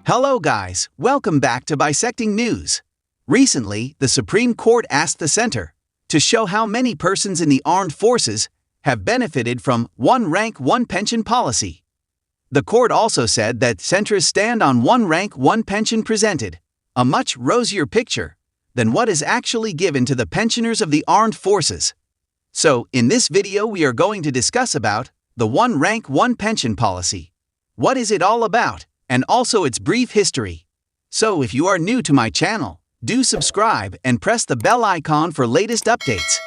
Hello guys, welcome back to Bisecting News. Recently, the Supreme Court asked the center to show how many persons in the armed forces have benefited from one rank, one pension policy. The court also said that centers stand on one rank, one pension presented a much rosier picture than what is actually given to the pensioners of the armed forces. So, in this video we are going to discuss about the one rank, one pension policy. What is it all about? And also its brief history. So if you are new to my channel, do subscribe and press the bell icon for latest updates.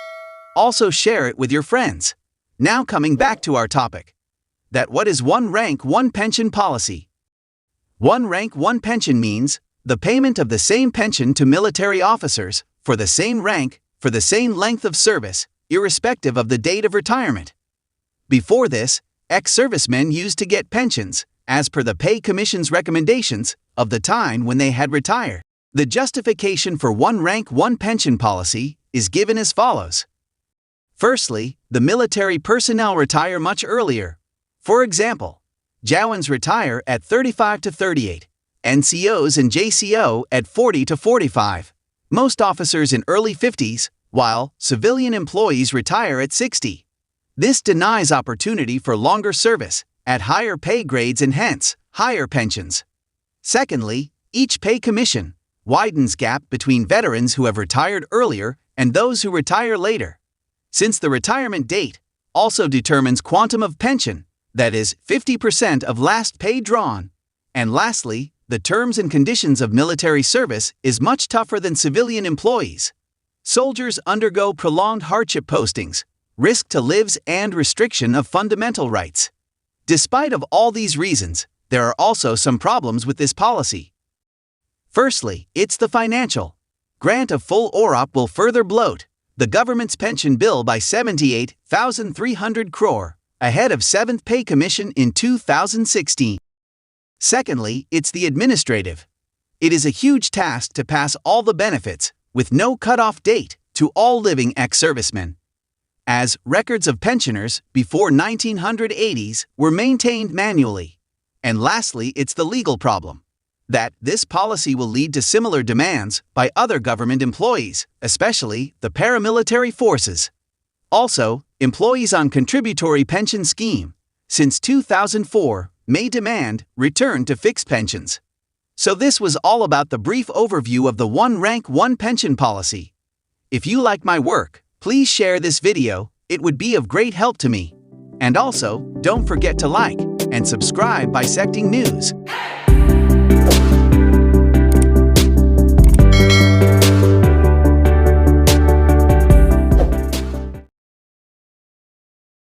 Also share it with your friends. Now coming back to our topic. What is one rank, one pension policy? One rank, one pension means the payment of the same pension to military officers for the same rank, for the same length of service, irrespective of the date of retirement. Before this, ex-servicemen used to get pensions as per the pay commission's recommendations of the time when they had retired. The justification for one rank, one pension policy is given as follows. Firstly, the military personnel retire much earlier. For example, Jawans retire at 35 to 38, NCOs and JCO at 40 to 45, most officers in early 50s, while civilian employees retire at 60. This denies opportunity for longer service at higher pay grades and hence higher pensions. Secondly, each pay commission widens gap between veterans who have retired earlier and those who retire later, since the retirement date also determines quantum of pension, that is 50% of last pay drawn. And lastly, the terms and conditions of military service is much tougher than civilian employees. Soldiers undergo prolonged hardship postings, risk to lives and restriction of fundamental rights. Despite of all these reasons, there are also some problems with this policy. Firstly, it's the financial. Grant of full Orop will further bloat the government's pension bill by 78,300 crore, ahead of 7th Pay Commission in 2016. Secondly, it's the administrative. It is a huge task to pass all the benefits, with no cutoff date, to all living ex-servicemen, as records of pensioners before 1980s were maintained manually. And lastly, it's the legal problem. That this policy will lead to similar demands by other government employees, especially the paramilitary forces. Also, employees on contributory pension scheme, since 2004, may demand return to fixed pensions. So this was all about the brief overview of the one rank, one pension policy. If you like my work, please share this video, it would be of great help to me. And also, don't forget to like and subscribe Bisecting News.